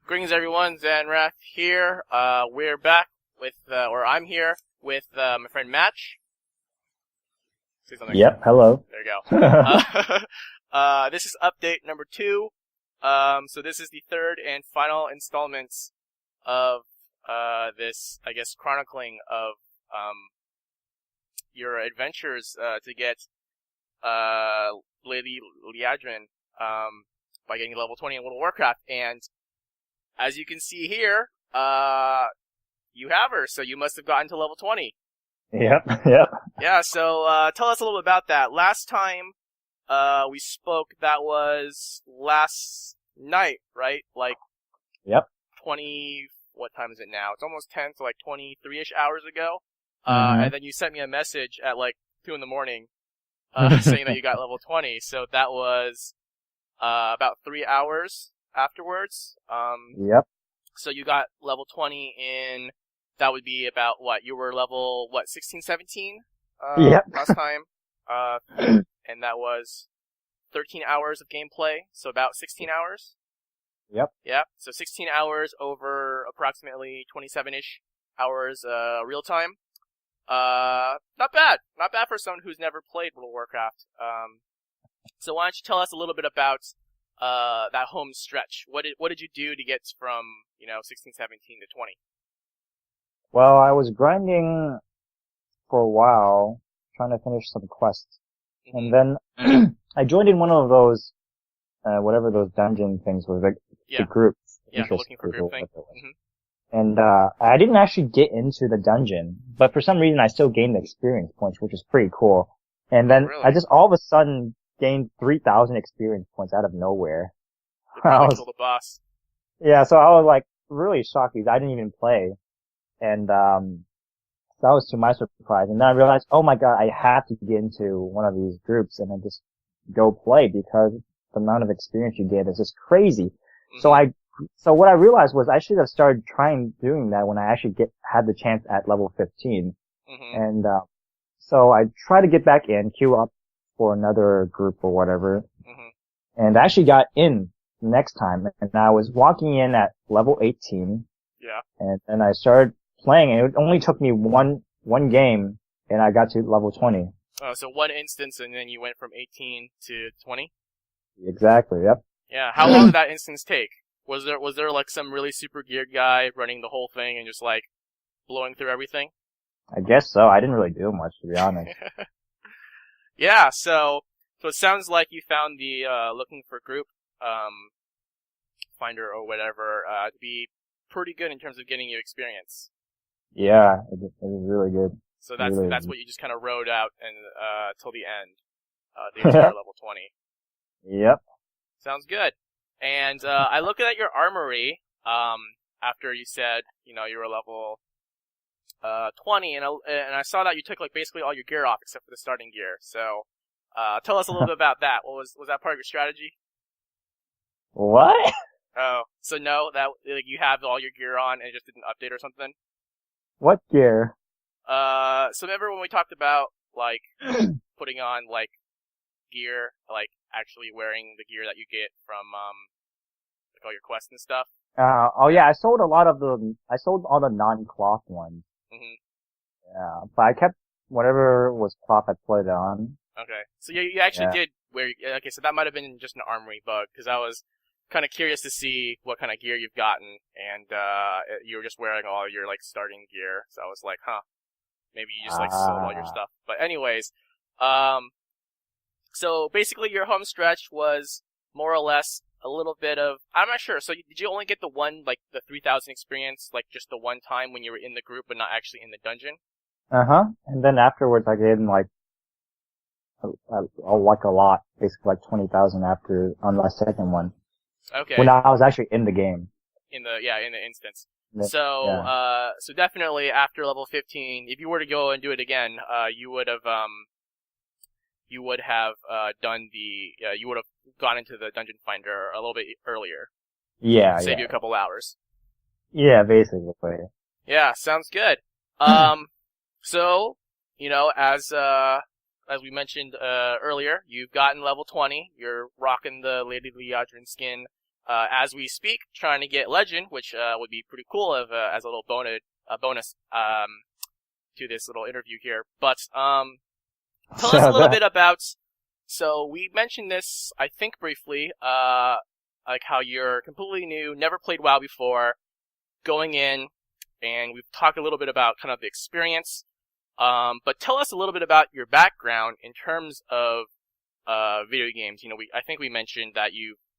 Greetings, everyone. Zannrath here. We're back with, I'm here with my friend Match. Say something. Yep. Hello. There you go. This is update number 2. So this is the third and final installments of this, I guess, chronicling of your adventures to get Lady Liadrin by getting level 20 in World of Warcraft. And as you can see here, you have her, so you must have gotten to level 20. Yep. Yeah, so tell us a little bit about that. Last time we spoke, that was last night, right? Like, Yep. 20, what time is it now? It's almost 10, so like 23-ish hours ago. Mm-hmm. And then you sent me a message at like 2 in the morning saying that you got level 20. So that was about 3 hours afterwards. Yep. So you got level 20 in, that would be about what? You were level, 16, 17? Yep. Last time. And that was 13 hours of gameplay, so about 16 hours. Yep. Yep. So 16 hours over approximately 27-ish hours real time. Not bad. Not bad for someone who's never played World of Warcraft. So why don't you tell us a little bit about that home stretch? What did you do to get from, 16, 17 to 20? Well, I was grinding for a while, trying to finish some quests, and then I joined in one of those, whatever those dungeon things were, like the group. Yeah, looking for group thing. And I didn't actually get into the dungeon, but for some reason I still gained the experience points, which was pretty cool. And then I just all of a sudden gained 3,000 experience points out of nowhere. You probably killed the boss. Yeah, so I was like really shocked because I didn't even play. And so that was to my surprise. And then I realized, oh my god, I have to get into one of these groups and then just go play because the amount of experience you get is just crazy. Mm-hmm. So what I realized was I should have started doing that when I actually had the chance at level 15. Mm-hmm. And so I tried to get back in, queue up for another group or whatever. Mm-hmm. And I actually got in next time, and I was walking in at level 18. Yeah. And then I started playing, and it only took me one game, and I got to level 20. Oh, so one instance, and then you went from 18 to 20? Exactly, yep. Yeah, how long did that instance take? Was there like some really super geared guy running the whole thing and just like blowing through everything? I guess so. I didn't really do much, to be honest. Yeah, so it sounds like you found the looking for group finder or whatever to be pretty good in terms of getting you experience. Yeah, it was really good. So that's what you just kind of rode out and till the end, the entire level 20. Yep. Sounds good. And I looked at your armory after you said you were level 20, and I saw that you took like basically all your gear off except for the starting gear. So tell us a little bit about that. Was that part of your strategy? What? Oh, so no, that like you have all your gear on and it just didn't update or something? What gear? So remember when we talked about like putting on like gear, like actually wearing the gear that you get from like all your quests and stuff? Oh yeah, I sold all the non-cloth ones. Mm-hmm. Yeah, but I kept whatever was cloth I put it on. Okay, so you actually did wear. Okay, so that might have been just an armory bug because I was kind of curious to see what kind of gear you've gotten, and you were just wearing all your like starting gear. So I was like, maybe you just like sold all your stuff. But anyways, so basically your home stretch was more or less a little bit of, I'm not sure. So did you only get the 3,000 experience, like just the one time when you were in the group but not actually in the dungeon? And then afterwards I gained like a lot, basically like 20,000 on the second one. Okay. When I was actually in the game. In the instance. So definitely after level 15, if you were to go and do it again, you would have gone into the dungeon finder a little bit earlier. Yeah, Save you a couple hours. Yeah, basically. Yeah, sounds good. So, as we mentioned earlier, you've gotten level 20. You're rocking the Lady Liadrin skin. as we speak, trying to get Legend, which would be pretty cool as a little bonus to this little interview here. But tell us a little bit about. So we mentioned this, I think, briefly, like how you're completely new, never played WoW before, going in, and we've talked a little bit about kind of the experience. But tell us a little bit about your background in terms of video games. I think we mentioned that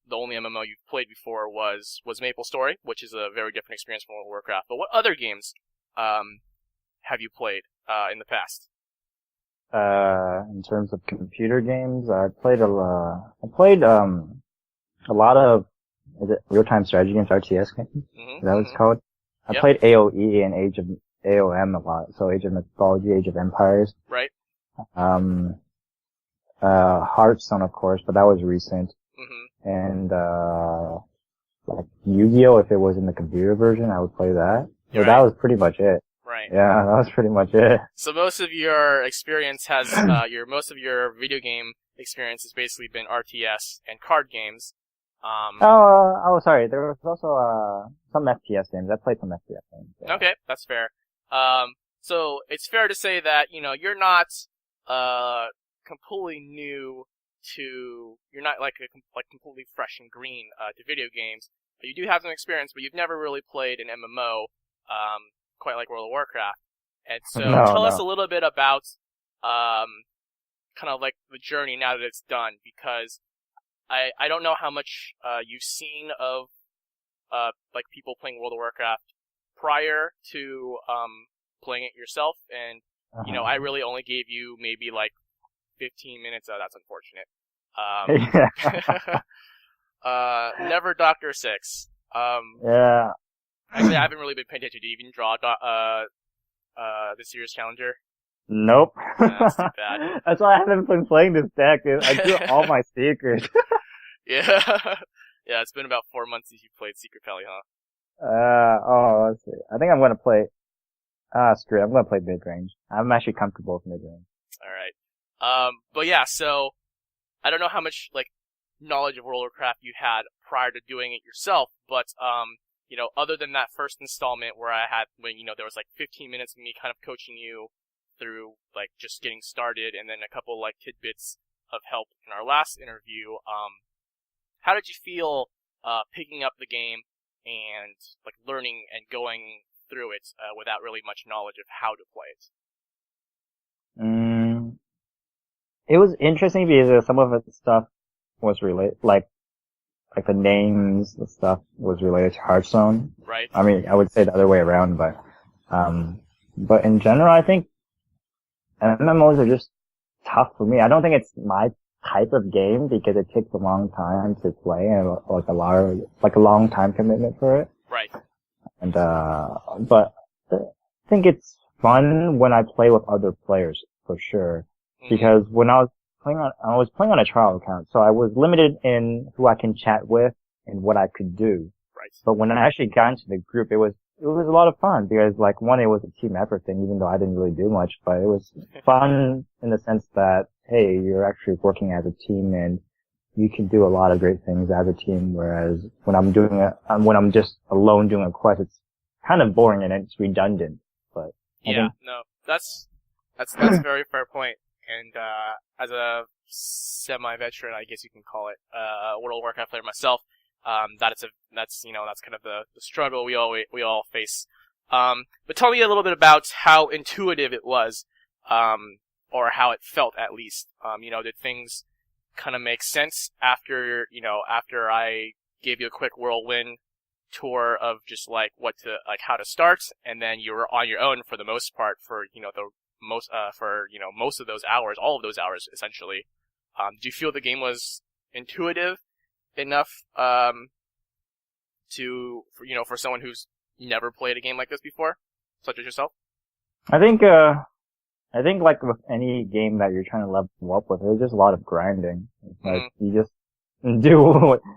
the only MMO you've played before was MapleStory, which is a very different experience from World of Warcraft. But what other games have you played in the past? In terms of computer games, I played a lot of, is it real-time strategy games, RTS games? Is that what it's called? I played AOE and AOM a lot, so Age of Mythology, Age of Empires. Right. Hearthstone, of course, but that was recent. And, like Yu-Gi-Oh! If it was in the computer version, I would play that. So that was pretty much it. Right. Yeah, that was pretty much it. So most of your experience has, most of your video game experience has basically been RTS and card games. Sorry. There was also, some FPS games. I played some FPS games. Yeah. Okay, that's fair. So it's fair to say that, you're not, completely new you're not like completely fresh and green, to video games. But you do have some experience, but you've never really played an MMO, quite like World of Warcraft. And so tell us a little bit about, kind of like the journey now that it's done, because I don't know how much, you've seen of, like people playing World of Warcraft prior to, playing it yourself. And, I really only gave you maybe like 15 minutes. Oh, that's unfortunate. Never Doctor 6. Yeah. Actually, I haven't really been paying attention. Do you even draw the Serious Challenger? Nope. That's too bad. That's why I haven't been playing this deck. I drew all my secrets. Yeah. Yeah, it's been about 4 months since you played Secret Pally, huh? Let's see. I think I'm gonna play, screw it. I'm gonna play mid-range. I'm actually comfortable with mid-range. Alright. But yeah, so, I don't know how much, like, knowledge of World of Warcraft you had prior to doing it yourself, but, other than that first installment where when there was like 15 minutes of me kind of coaching you through, like, just getting started, and then a couple, like, tidbits of help in our last interview, how did you feel, picking up the game and, like, learning and going through it, without really much knowledge of how to play it? It was interesting because some of the stuff was related, like the names, the stuff was related to Hearthstone. Right. I mean, I would say the other way around, but in general, I think MMOs are just tough for me. I don't think it's my type of game because it takes a long time to play and like a long time commitment for it. Right. And, but I think it's fun when I play with other players, for sure. Because when I was playing on a trial account, so I was limited in who I can chat with and what I could do. Right. But when I actually got into the group, it was a lot of fun because, like, one, it was a team effort thing, even though I didn't really do much, but it was fun in the sense that, hey, you're actually working as a team and you can do a lot of great things as a team, whereas when I'm just alone doing a quest, it's kind of boring and it's redundant. But that's a very fair point. And as a semi-veteran, I guess you can call it, World of Warcraft player myself, that's kind of the struggle we all face. But tell me a little bit about how intuitive it was, or how it felt at least. Did things kind of make sense after I gave you a quick whirlwind tour of just like how to start, and then you were on your own for the most part for most of those hours, all of those hours essentially. Do you feel the game was intuitive enough for someone who's never played a game like this before, such as yourself? I think like with any game that you're trying to level up with, there's just a lot of grinding. It's like you just do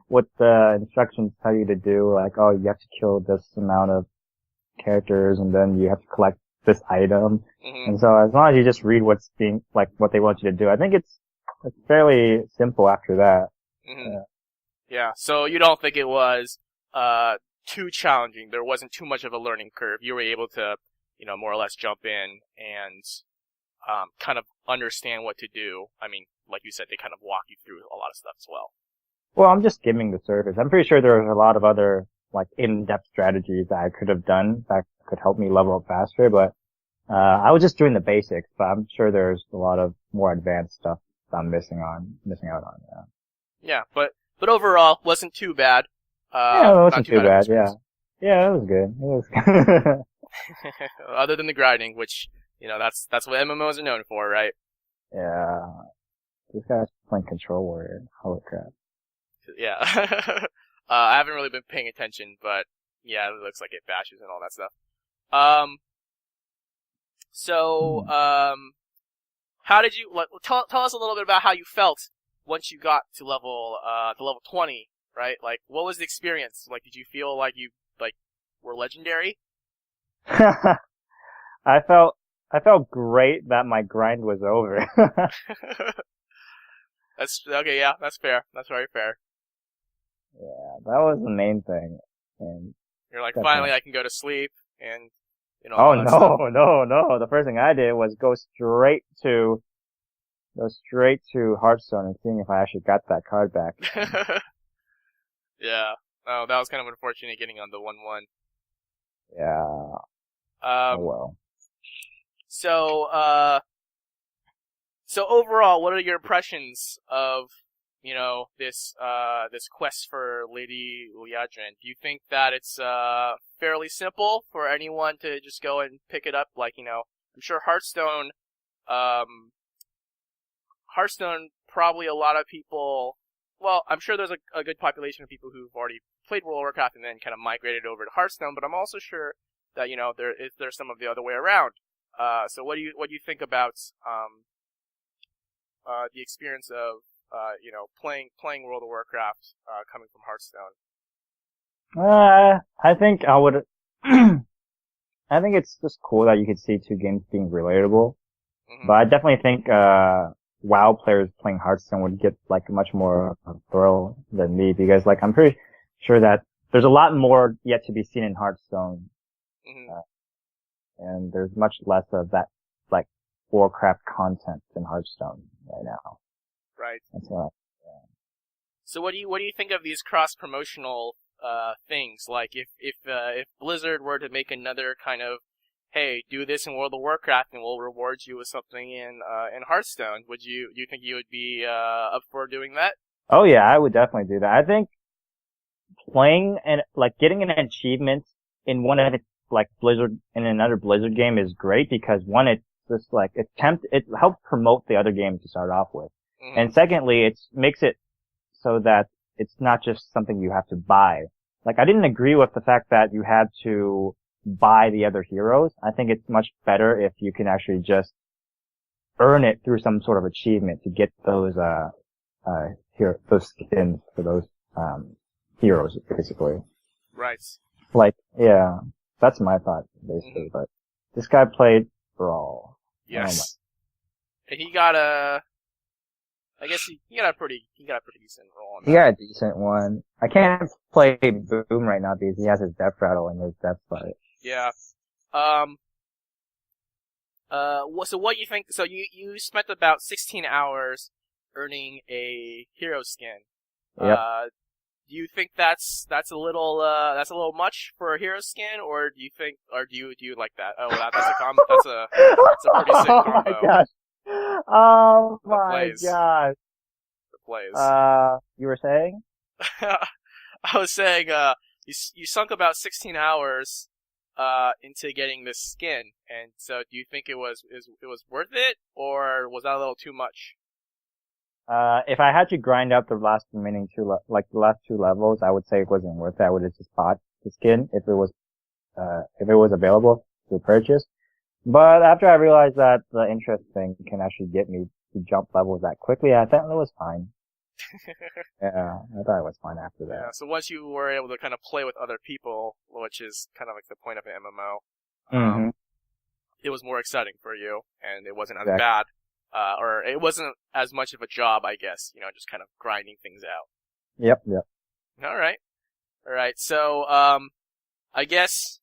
what the instructions tell you to do. Like, oh, you have to kill this amount of characters, and then you have to collect this item. And so as long as you just read what they want you to do, I think it's fairly simple after that. Yeah. So you don't think it was too challenging? There wasn't too much of a learning curve. You were able to, more or less jump in and kind of understand what to do. I mean, like you said, they kind of walk you through a lot of stuff as well. Well, I'm just skimming the surface. I'm pretty sure there's a lot of other, like, in-depth strategies that I could have done that could help me level up faster, but, I was just doing the basics, but I'm sure there's a lot of more advanced stuff that I'm missing out on, yeah. Yeah, but overall, wasn't too bad. Yeah, it wasn't too bad, yeah. Experience. Yeah, it was good. It was good. Other than the grinding, which, that's what MMOs are known for, right? Yeah. This guy's playing Control Warrior. Holy crap. Yeah. I haven't really been paying attention, but yeah, it looks like it bashes and all that stuff. How did you, tell us a little bit about how you felt once you got to level 20, right? Like, what was the experience? Like, did you feel like you, were legendary? I felt great that my grind was over. That's, okay, yeah, that's fair. That's very fair. Yeah, that was the main thing. And you're like, finally I can go to sleep and, Oh all that stuff. no. The first thing I did was go straight to Hearthstone and seeing if I actually got that card back. Yeah. Oh, that was kind of unfortunate getting on the 1/1. Yeah. Oh well. So overall, what are your impressions of, this quest for Lady Liadrin? Do you think that it's, fairly simple for anyone to just go and pick it up? Like, I'm sure Hearthstone, probably a lot of people, well, I'm sure there's a good population of people who've already played World of Warcraft and then kind of migrated over to Hearthstone, but I'm also sure that, there's some of the other way around. So what do you think about, the experience of, playing World of Warcraft, coming from Hearthstone? I think I would, I think it's just cool that you could see two games being relatable. Mm-hmm. But I definitely think, WoW players playing Hearthstone would get, much more thrill than me because, I'm pretty sure that there's a lot more yet to be seen in Hearthstone. Mm-hmm. And there's much less of that, Warcraft content in Hearthstone right now. Right. So, yeah. So what do you think of these cross-promotional, things? Like, if Blizzard were to make another kind of, hey, do this in World of Warcraft and we'll reward you with something in Hearthstone, do you think you would be, up for doing that? Oh yeah, I would definitely do that. I think playing and, getting an achievement in one of its, Blizzard, in another Blizzard game is great because one, it's just, it helps promote the other game to start off with. Mm-hmm. And secondly, it makes it so that it's not just something you have to buy. I didn't agree with the fact that you had to buy the other heroes. I think it's much better if you can actually just earn it through some sort of achievement to get those, those skins for those, heroes, basically. Right. Yeah, that's my thought, basically, mm-hmm. But this guy played Brawl. Yes. Oh, and he got I guess he got a pretty decent roll on that. He got a decent one. I can't play Boom right now because he has his death rattle and his death fight. Yeah. So what you think? So you spent about 16 hours earning a hero skin. Yep. Do you think that's a little much for a hero skin, or do you like that? Oh, that's a pretty sick combo. Oh my gosh. Oh my gosh. The plays. You were saying? I was saying, you sunk about 16 hours, into getting this skin, and so do you think it was worth it, or was that a little too much? If I had to grind up the last remaining the last two levels, I would say it wasn't worth it. I would have just bought the skin if it was available to purchase. But after I realized that the interest thing can actually get me to jump levels that quickly, I thought it was fine. Yeah, I thought it was fine after that. Yeah, so once you were able to kind of play with other people, which is kind of like the point of an MMO, mm-hmm. It was more exciting for you, and it wasn't as bad. Or it wasn't as much of a job, I guess, just kind of grinding things out. Yep. All right. So, I guess,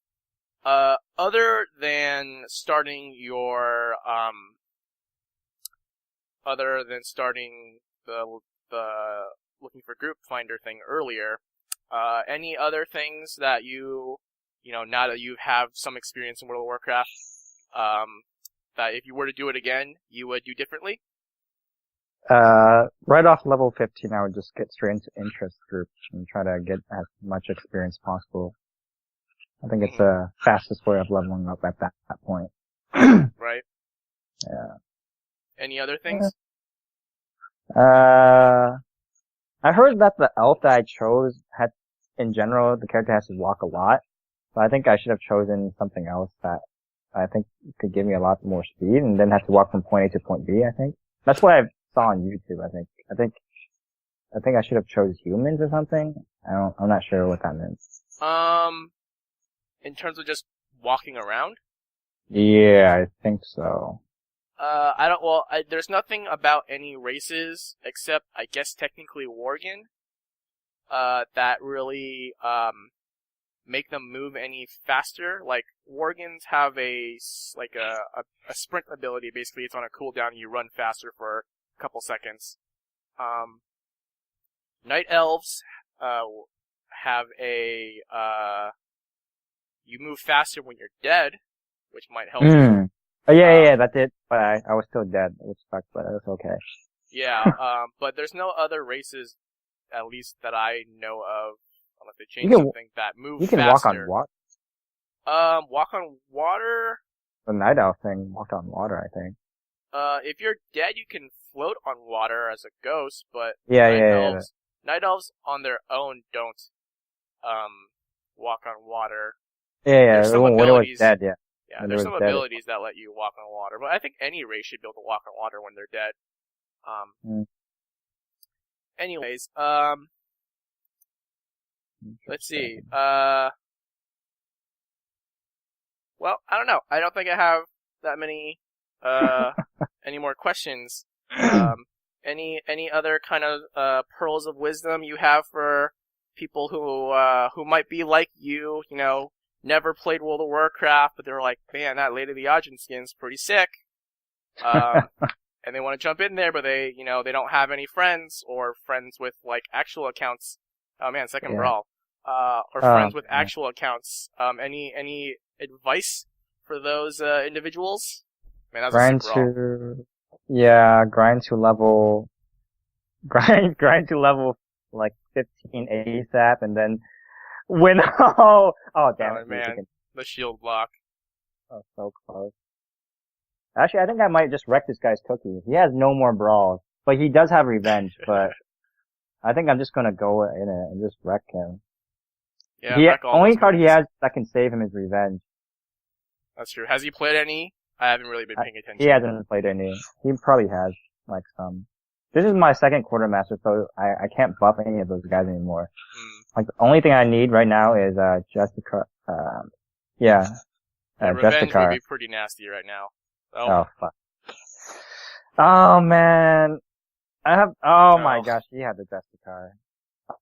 other than starting the looking for group finder thing earlier, any other things that now that you have some experience in World of Warcraft, that if you were to do it again, you would do differently? Right off level 15, I would just get straight into interest groups and try to get as much experience possible. I think it's the fastest way of leveling up at that point. Right. Yeah. Any other things? I heard that the elf that I chose in general, the character has to walk a lot. So I think I should have chosen something else that I think could give me a lot more speed and then have to walk from point A to point B, I think. That's what I saw on YouTube, I think. I think I should have chose humans or something. I'm not sure what that means. In terms of just walking around? Yeah, I think so. There's nothing about any races, except, I guess, technically Worgen, that really, make them move any faster. Like, Worgens have a sprint ability, basically. It's on a cooldown and you run faster for a couple seconds. Night Elves, have you move faster when you're dead, which might help you. Oh, yeah, that's it. But I was still dead, which sucks, but that's okay. Yeah, but there's no other races, at least that I know of, unless they change something, that move faster. You can walk on water. Walk on water? The Night Elf thing walked on water, I think. If you're dead, you can float on water as a ghost, but Night Elves on their own don't, walk on water. Yeah, when it was dead, yeah. Yeah, there's some abilities that let you walk on water, but I think any race should be able to walk on water when they're dead. Anyways, let's see. Well, I don't know. I don't think I have that many, any more questions. Any other kind of, pearls of wisdom you have for people who might be like you, never played World of Warcraft, but they're like, man, that Lady Liadrin skin's pretty sick. And they want to jump in there, but they don't have any friends, or friends with, actual accounts. Oh man, second brawl. Or friends with actual accounts. Any advice for those, individuals? Man, that's a sick brawl. Grind to level, 15 ASAP, and then win. Oh, damn it, man. The shield block. Oh, so close. Actually, I think I might just wreck this guy's cookie. He has no more brawls, but he does have revenge, but I think I'm just gonna go in it and just wreck him. Yeah, the only card he has that can save him is revenge. That's true. Has he played any? I haven't really been paying attention. He hasn't played any. He probably has, some. This is my second quartermaster, so I can't buff any of those guys anymore. The only thing I need right now is, Jessica, Revenge would be pretty nasty right now. Oh, fuck. Oh, man. My gosh, he had the Jessica.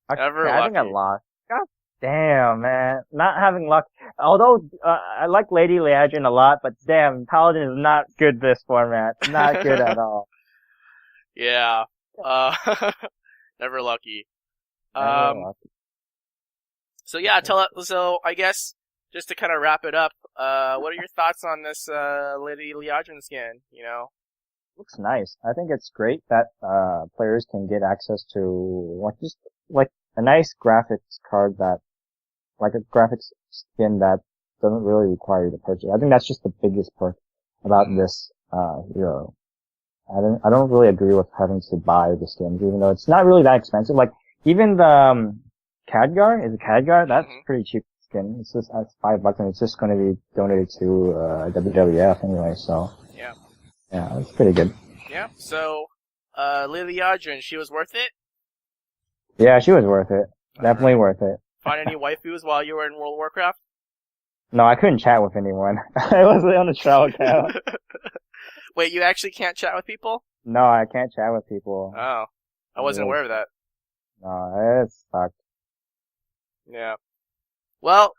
I think I lost. God damn, man. Not having luck. Although, I like Lady Liadrin a lot, but damn, Paladin is not good this format. Not good at all. Yeah. Never lucky. Never lucky. So yeah, so I guess, just to kind of wrap it up, what are your thoughts on this, Lady Liadrin skin, Looks nice. I think it's great that, players can get access to, a nice graphics card that, a graphics skin that doesn't really require you to purchase. I think that's just the biggest perk about this, hero. I don't really agree with having to buy the skins, even though it's not really that expensive. Even the, Khadgar? Is it Khadgar? That's pretty cheap skin. It's just, that's $5 and it's just gonna be donated to, WWF anyway, so. Yeah. Yeah, it's pretty good. Yeah, so, Lady Liadrin, she was worth it? Yeah, she was worth it. Definitely worth it. Find any waifus while you were in World of Warcraft? No, I couldn't chat with anyone. I was on a trial account. Wait, you actually can't chat with people? No, I can't chat with people. Oh. I wasn't aware of that. No, it sucked. Yeah. Well,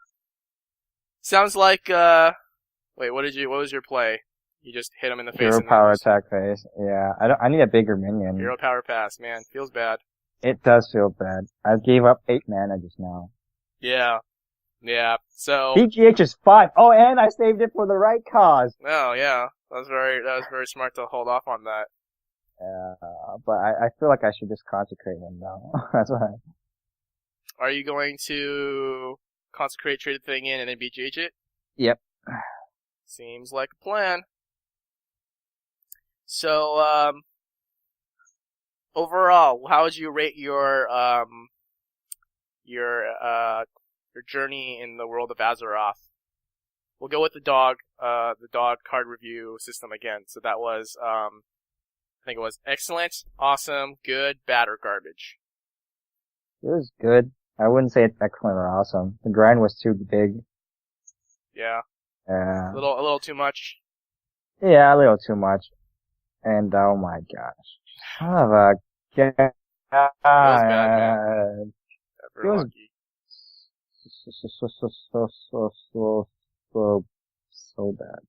sounds like, wait, what was your play? You just hit him in the face. Hero power attack phase. Yeah, I need a bigger minion. Hero power pass, man. Feels bad. It does feel bad. I gave up 8 mana just now. Yeah. Yeah. So. BGH is 5. Oh, and I saved it for the right cause. Oh, yeah. That was very smart to hold off on that. But I feel like I should just consecrate him now. That's what Are you going to consecrate, trade the thing in, and then BGH it? Yep. Seems like a plan. So, overall, how would you rate your journey in the world of Azeroth? We'll go with the dog card review system again. So that was, I think it was excellent, awesome, good, bad, or garbage. It was good. I wouldn't say it's excellent or awesome. The grind was too big. Yeah. A little too much. Yeah, a little too much. And oh my gosh. Son of a god. It was bad, man. Ever lucky. So bad.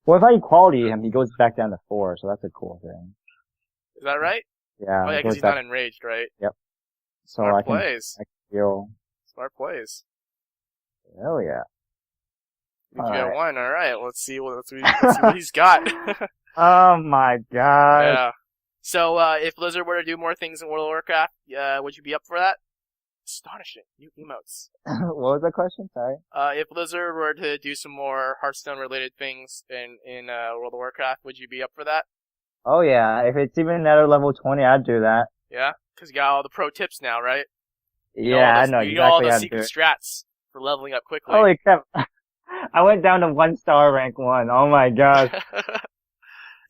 Well, if I equality him, he goes back down to 4, so that's a cool thing. Is that right? Yeah. Oh yeah, because he's not enraged, right? Yep. So Smart I can feel. Smart plays. Oh yeah. You got one. All right. Let's see what he's got. Oh my god. Yeah. So if Blizzard were to do more things in World of Warcraft, would you be up for that? Astonishing. New emotes. What was the question? Sorry. If Blizzard were to do some more Hearthstone-related things in World of Warcraft, would you be up for that? Oh yeah. If it's even at a level 20, I'd do that. Yeah? Because you got all the pro tips now, right? Yeah, I know exactly. You got all the secret strats for leveling up quickly. Holy crap. I went down to 1-star rank 1. Oh my god.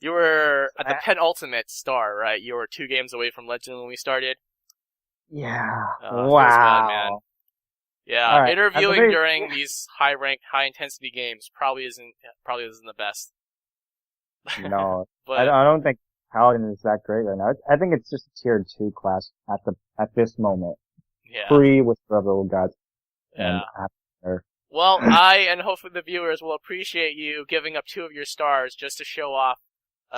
You were at the penultimate star, right? You were 2 games away from Legend when we started. Yeah. Wow. Bad, man. Yeah, right. Interviewing during these high-ranked, high-intensity games probably isn't the best. No, but I don't think Paladin is that great right now. I think it's just a tier 2 class at this moment. Yeah. Free with Rebel Gods. Yeah. And well, I and hopefully the viewers will appreciate you giving up 2 of your stars just to show off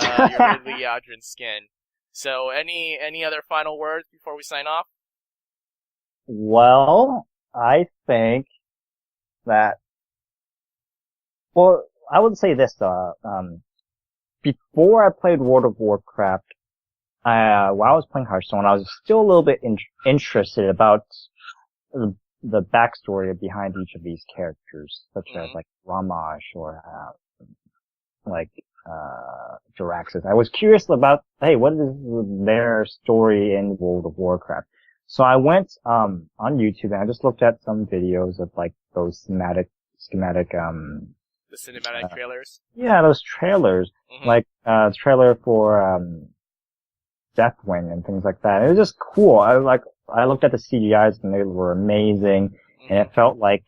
your Lady Liadrin skin. So, any other final words before we sign off? Well, I think that. Well, I would say this though. Before I played World of Warcraft, while I was playing Hearthstone, I was still a little bit interested about the backstory behind each of these characters, such as like Ramash or Jaraxxus. I was curious about, hey, what is their story in World of Warcraft? So I went on YouTube and I just looked at some videos of like those schematic the cinematic trailers. Yeah, those trailers, like trailer for Deathwing and things like that. It was just cool. I looked at the CGIs and they were amazing, and it felt like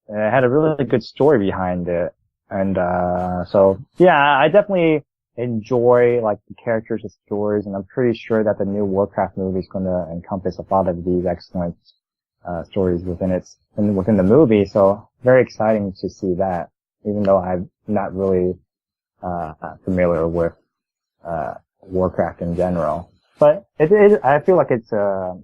it had a really good story behind it. And so yeah, I definitely enjoy like the characters, the stories, and I'm pretty sure that the new Warcraft movie is going to encompass a lot of these excellent stories within the movie. So very exciting to see that, even though I'm not really familiar with Warcraft in general. But I feel like it's a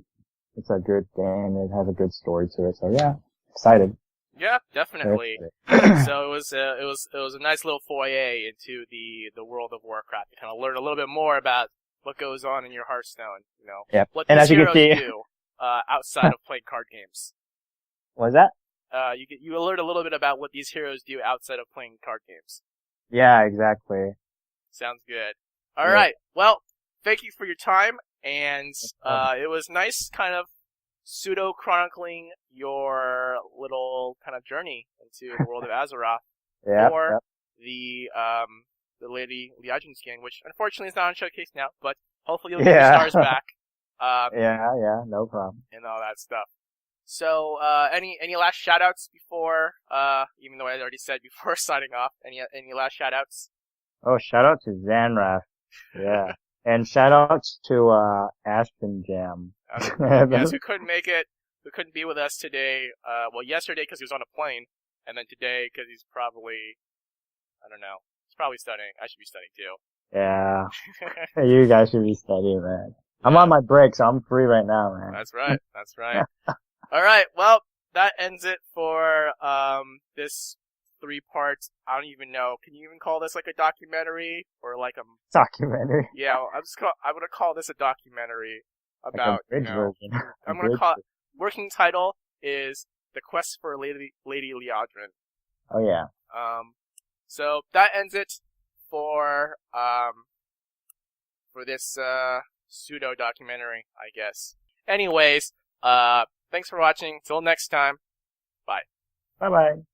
good game. It has a good story to it. So yeah, excited. Yeah, definitely. So it was a nice little foyer into the world of Warcraft. You kind of learn a little bit more about what goes on in your Hearthstone. You know, yep. What and these as you heroes can see, do outside of playing card games. What was that? You learn a little bit about what these heroes do outside of playing card games. Yeah, exactly. Sounds good. All right. Well, thank you for your time, and it was nice, kind of pseudo-chronicling your little kind of journey into the world of Azeroth for the Lady Liadrin skin, which unfortunately is not on showcase now, but hopefully you'll get your stars back. Yeah, no problem. And all that stuff. So, any last shoutouts before, even though I already said before signing off, any last shoutouts? Oh, shout out to Zannrath. Yeah. And shout outs to Ashton Jam. Yes, who couldn't make it. who couldn't be with us today. Yesterday because he was on a plane, and then today because he's probably, I don't know, he's probably studying. I should be studying too. Yeah. You guys should be studying, man. I'm on my break, so I'm free right now, man. That's right. That's right. All right. Well, that ends it for this 3-part. I don't even know. Can you even call this like a documentary or like a documentary? Yeah, I'm gonna call this a documentary about like version. I'm gonna call working title is The Quest for Lady Liadrin. Oh yeah. So that ends it for this pseudo documentary, I guess. Anyways, thanks for watching. Till next time. Bye. Bye bye.